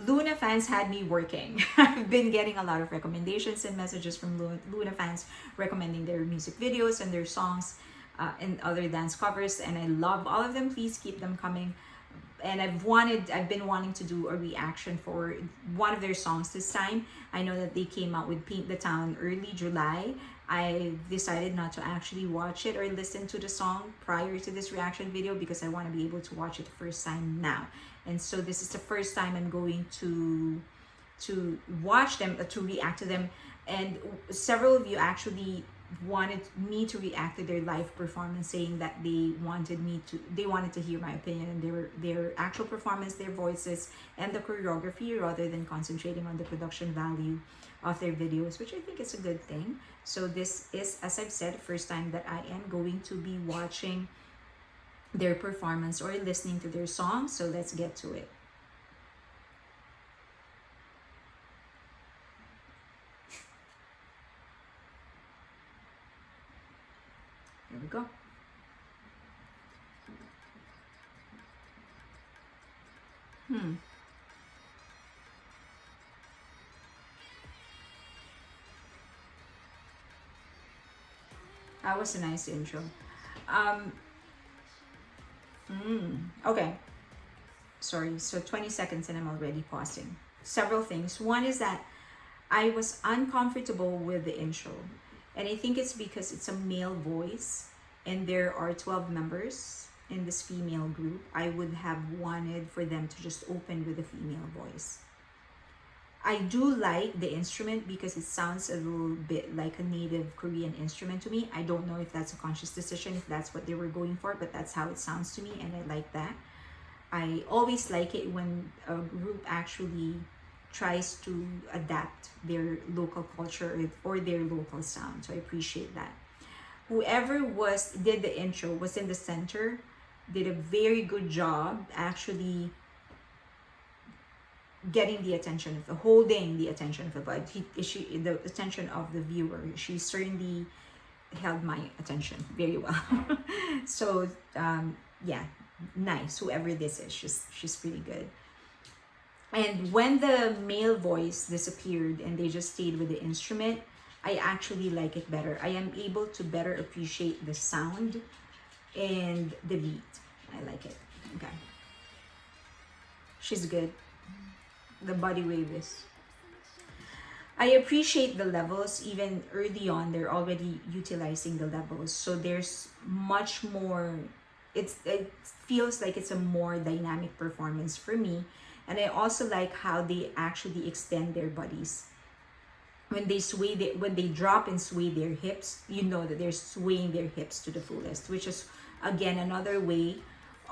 Luna fans had me working. I've been getting a lot of recommendations and messages from Luna fans recommending their music videos and their songs and other dance covers, and I love all of them. Please keep them coming. And I've been wanting to do a reaction for one of their songs this time. I know that they came out with Paint the Town early July. I decided not to actually watch it or listen to the song prior to this reaction video because I want to be able to watch it the first time now. And so this is the first time I'm going to watch them, to react to them. And several of you actually wanted me to react to their live performance, saying that they wanted to hear my opinion and their actual performance, their voices, and the choreography, rather than concentrating on the production value of their videos, which I think is a good thing. So this is, as I've said, the first time that I am going to be watching their performance or listening to their songs. So let's get to it. Here we go. That was a nice intro. Um, okay. Sorry. So 20 seconds and I'm already pausing. Several things. One is that I was uncomfortable with the intro. And I think it's because it's a male voice and there are 12 members in this female group. I would have wanted for them to just open with a female voice. I do like the instrument because it sounds a little bit like a native Korean instrument to me. I don't know if that's a conscious decision, if that's what they were going for, but that's how it sounds to me, and I like that. I always like it when a group actually tries to adapt their local culture or their local sound. So I appreciate that. Whoever did the intro was in the center, did a very good job actually getting the attention of holding the attention of the attention of the viewer. She certainly held my attention very well. So yeah, nice. Whoever this is, she's pretty good. And when the male voice disappeared and they just stayed with the instrument, I actually like it better. I am able to better appreciate the sound and the beat. I like it. Okay. She's good. The body wave is. I appreciate the levels. Even early on, they're already utilizing the levels. So there's much more. It feels like it's a more dynamic performance for me. And I also like how they actually extend their bodies. When they drop and sway their hips, you know that they're swaying their hips to the fullest, which is again another way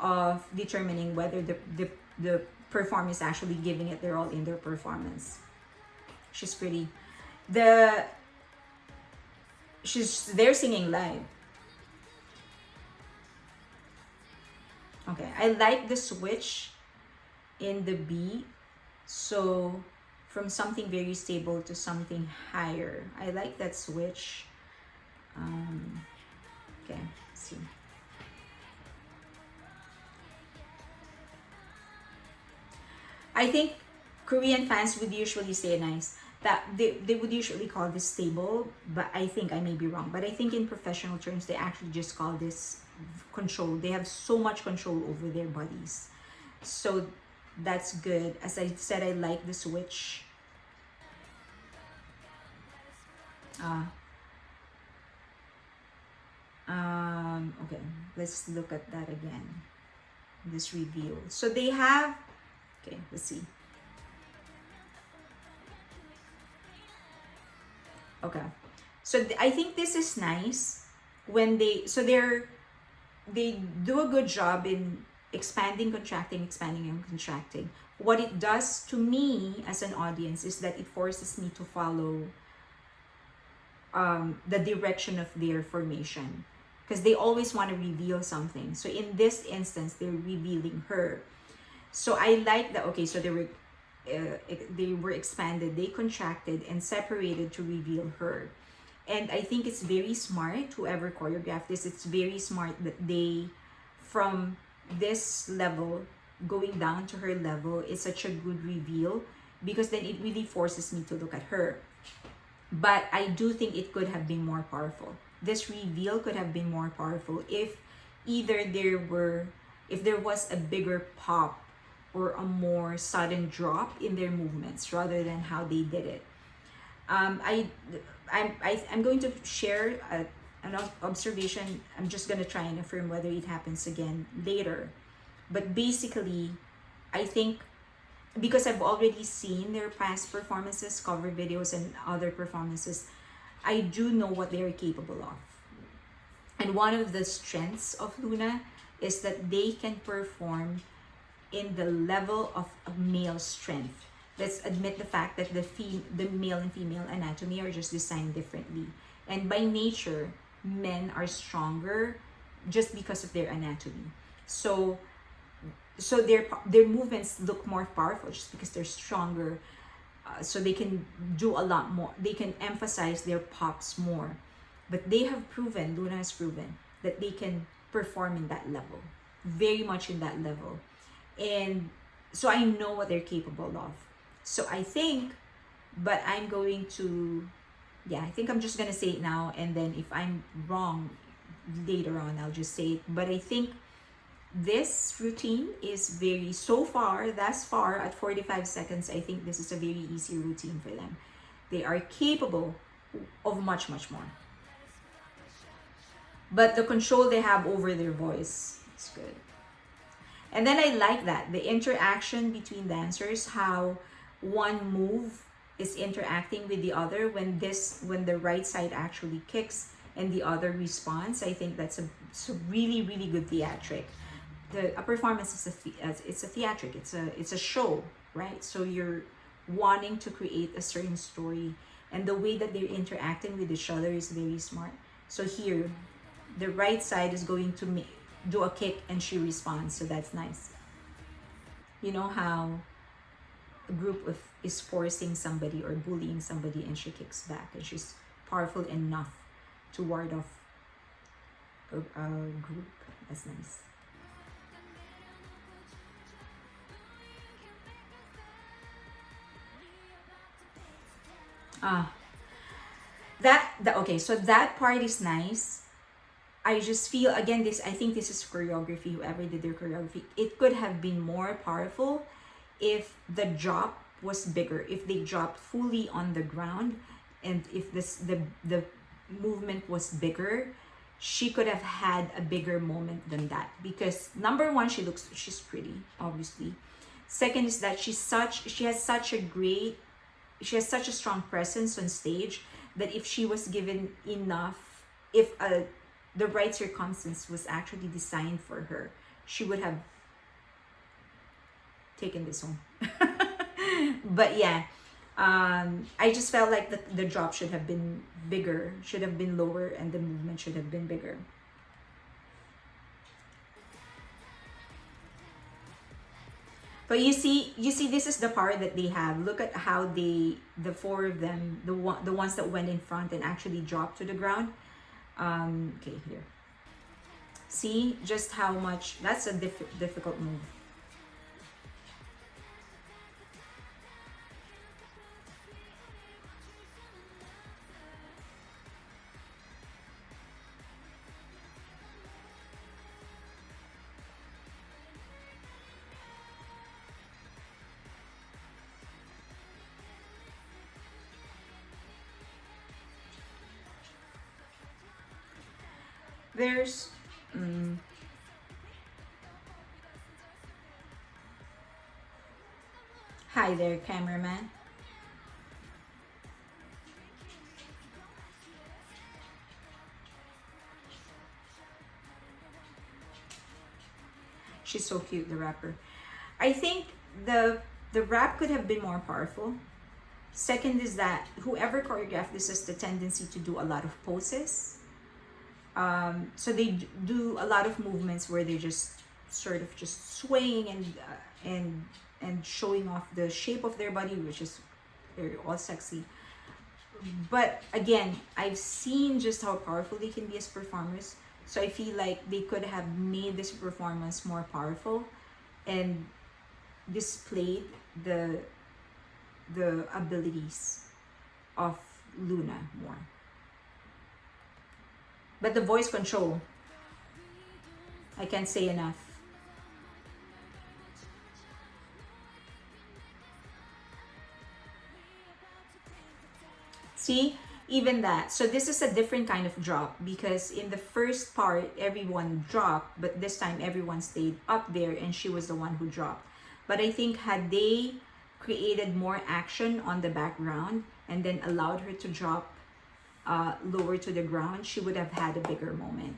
of determining whether the performer is actually giving it their all in their performance. She's pretty. They're singing live. Okay, I like the switch in the beat. So from something very stable to something higher. I like that switch. Okay, let's see. I think Korean fans would usually say that they would usually call this stable, but I think I may be wrong. But I think in professional terms, they actually just call this control. They have so much control over their bodies. So that's good. As I said, I like the switch. Okay, let's look at that again. This reveal. So they have, okay, let's see. Okay, so I think this is nice when they do a good job in expanding, expanding and contracting. What it does to me as an audience is that it forces me to follow the direction of their formation, because they always want to reveal something. So in this instance, they're revealing her. So I like that. Okay, so they were expanded, they contracted and separated to reveal her. And I think it's very smart, whoever choreographed this, it's very smart that they, from this level, going down to her level is such a good reveal, because then it really forces me to look at her. But I do think it could have been more powerful. This reveal could have been more powerful if either if there was a bigger pop or a more sudden drop in their movements rather than how they did it. I'm going to share an observation. I'm just going to try and affirm whether it happens again later. But basically, I think because I've already seen their past performances, cover videos, and other performances, I do know what they are capable of. And one of the strengths of Luna is that they can perform in the level of a male strength. Let's admit the fact that the male and female anatomy are just designed differently. And by nature, men are stronger just because of their anatomy. So their movements look more powerful just because they're stronger. So they can do a lot more. They can emphasize their pops more. But they have proven, Luna has proven, that they can perform in that level. Very much in that level. And so I know what they're capable of. So I think, but I'm going to, I think I'm just going to say it now. And then if I'm wrong later on, I'll just say it. But I think this routine is thus far at 45 seconds, I think this is a very easy routine for them. They are capable of much, much more. But the control they have over their voice is good. And then I like that, the interaction between dancers, how one move is interacting with the other when the right side actually kicks and the other responds. I think that's a really, really good theatric. A performance is it's a theatric, it's a show, right? So you're wanting to create a certain story, and the way that they're interacting with each other is very smart. So here, the right side is going to do a kick and she responds, so that's nice. You know how a group is forcing somebody or bullying somebody and she kicks back, and she's powerful enough to ward off a group. That's nice. Okay, so that part is nice. I just feel, again, I think this is choreography, whoever did their choreography, it could have been more powerful if the drop was bigger, if they dropped fully on the ground, and if the movement was bigger. She could have had a bigger moment than that, because number one, she's pretty, obviously. Second is that she has such a strong presence on stage, that if she was given enough, if the right circumstance was actually designed for her, she would have taken this home. But I just felt like the drop should have been bigger, should have been lower, and the movement should have been bigger. But you see, this is the power that they have. Look at how the four of them, the ones that went in front and actually dropped to the ground. Okay, here. See just how much, that's a difficult move. There's Hi there, cameraman. She's so cute, the rapper. I think the rap could have been more powerful. Second is that whoever choreographed this has the tendency to do a lot of poses. So they do a lot of movements where they just sort of just swaying and showing off the shape of their body, which is very all sexy. But again, I've seen just how powerful they can be as performers. So I feel like they could have made this performance more powerful. and displayed the abilities of Luna more. But the voice control, I can't say enough. See, even that. So this is a different kind of drop, because in the first part, everyone dropped, but this time everyone stayed up there and she was the one who dropped. But I think had they created more action on the background and then allowed her to drop lower to the ground, she would have had a bigger moment.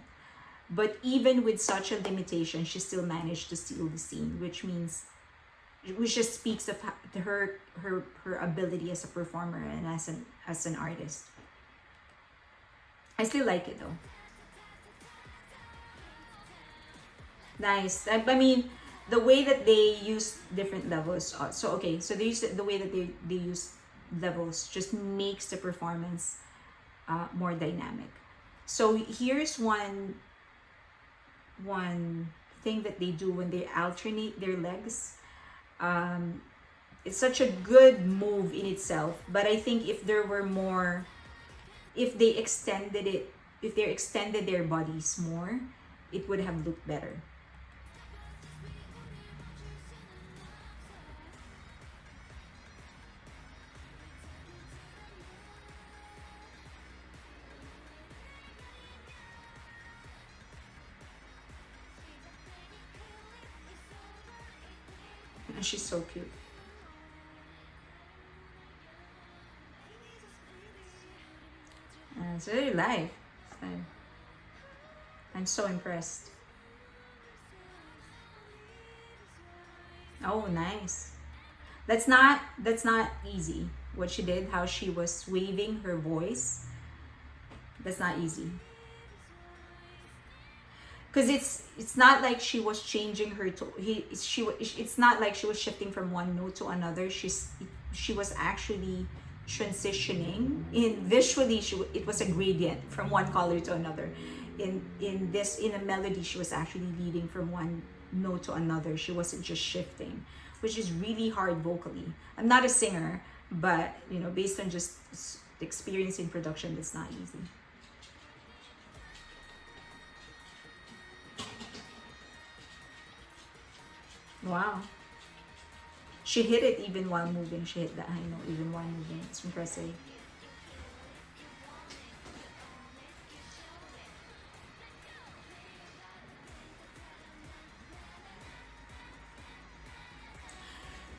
But even with such a limitation, she still managed to steal the scene, which just speaks of her ability as a performer and as an artist. I still like it though. Nice. I mean, the way that they use different levels. So okay, so the way that they use levels just makes the performance more dynamic. So here's one thing that they do when they alternate their legs. It's such a good move in itself, but I think if there were more, if they extended it, if they extended their bodies more, it would have looked better. And she's so cute. It's really live. So, I'm so impressed. Oh, nice. That's not easy. What she did, how she was waving her voice, that's not easy. Because it's not like she was changing her to it's not like she was shifting from one note to another. She was actually transitioning in visually. It was a gradient from one color to another. In a melody, she was actually leading from one note to another. She wasn't just shifting, which is really hard vocally. I'm not a singer, but based on just experience in production, it's not easy. Wow. She hit it even while moving. She hit that high note even while moving. It's impressive.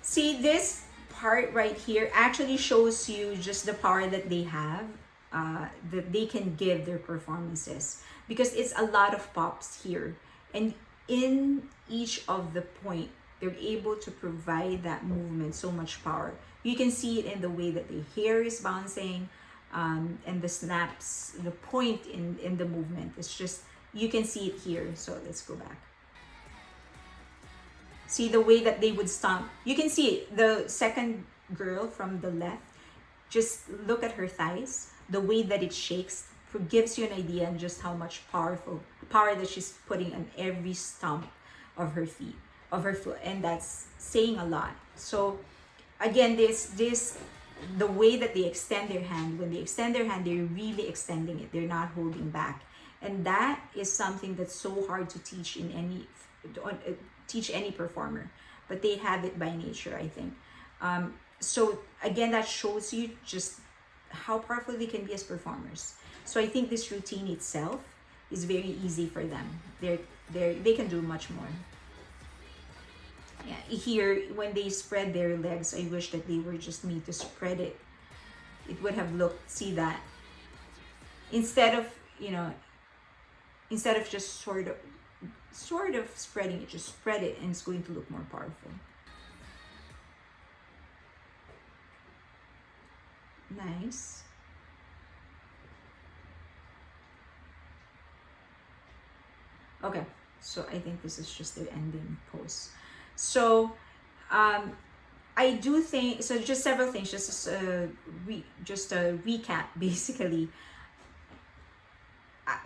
See, this part right here actually shows you just the power that they have, that they can give their performances, because it's a lot of pops here. And in each of the point, they're able to provide that movement so much power. You can see it in the way that the hair is bouncing, and the snaps, the point in the movement. It's just, you can see it here. So let's go back. See the way that they would stomp. You can see the second girl from the left. Just look at her thighs. The way that it shakes gives you an idea on just how much power that she's putting on every stomp of her feet, of her foot, and that's saying a lot. So again, the way that they extend their hand. When they extend their hand, they're really extending it. They're not holding back, and that is something that's so hard to teach in teach any performer, but they have it by nature, I think. So again, that shows you just how powerful they can be as performers. So I think this routine itself is very easy for them. They can do much more. Yeah, here when they spread their legs, I wish that they were just made to spread it. It would have looked, see that, instead of just sort of spreading it, just spread it, and it's going to look more powerful. Nice. Okay, so I think this is just the ending pose. So I do think so. Just several things, just a recap basically.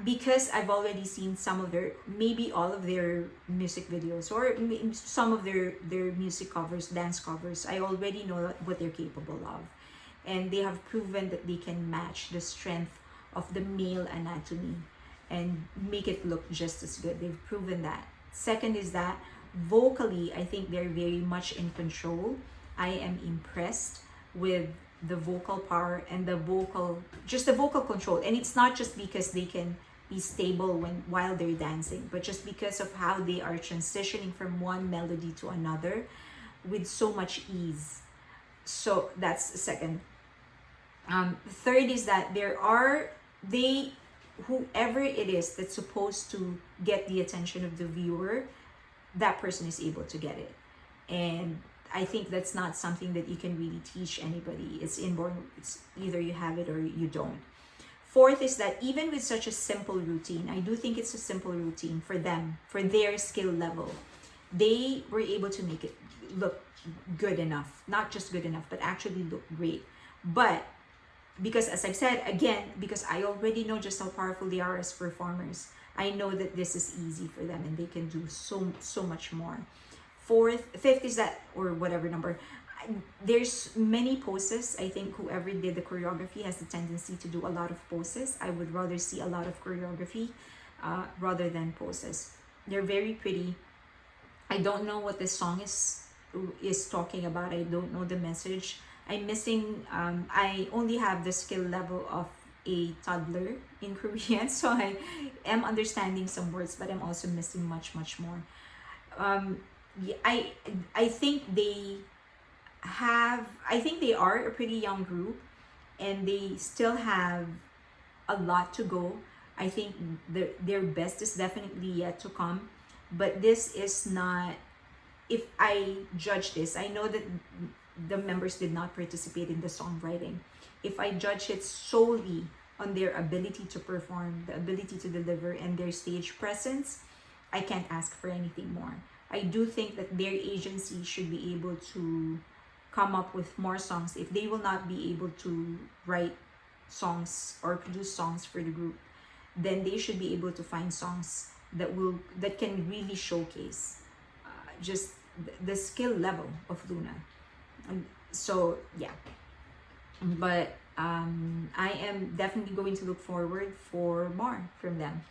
because I've already seen some of their, maybe all of their music videos, or some of their music covers, dance covers, I already know what they're capable of. And they have proven that they can match the strength of the male anatomy and make it look just as good. They've proven that. Second is that vocally, I think they're very much in control. I am impressed with the vocal power and the vocal, just the vocal control. And it's not just because they can be stable while they're dancing, but just because of how they are transitioning from one melody to another with so much ease. So that's the second. Third is that whoever it is that's supposed to get the attention of the viewer, that person is able to get it. And I think that's not something that you can really teach anybody. It's inborn. It's either you have it or you don't. Fourth is that even with such a simple routine, I do think it's a simple routine for them, for their skill level, they were able to make it look good enough. Not just good enough, but actually look great. But because, as I've said, again, because I already know just how powerful they are as performers, I know that this is easy for them and they can do so much more. Fifth is that, or whatever number, there's many poses. I think whoever did the choreography has the tendency to do a lot of poses. I would rather see a lot of choreography rather than poses. They're very pretty. I don't know what this song is talking about. I don't know the message. I'm missing, I only have the skill level of a toddler in Korean, so I am understanding some words, but I'm also missing much more. Yeah, I think they are a pretty young group, and they still have a lot to go. I think their best is definitely yet to come, but this is not, if I judge this, I know that the members did not participate in the songwriting. If I judge it solely on their ability to perform, the ability to deliver, and their stage presence, I can't ask for anything more. I do think that their agency should be able to come up with more songs. If they will not be able to write songs or produce songs for the group, then they should be able to find songs that can really showcase just the skill level of Luna. So yeah, but I am definitely going to look forward for more from them.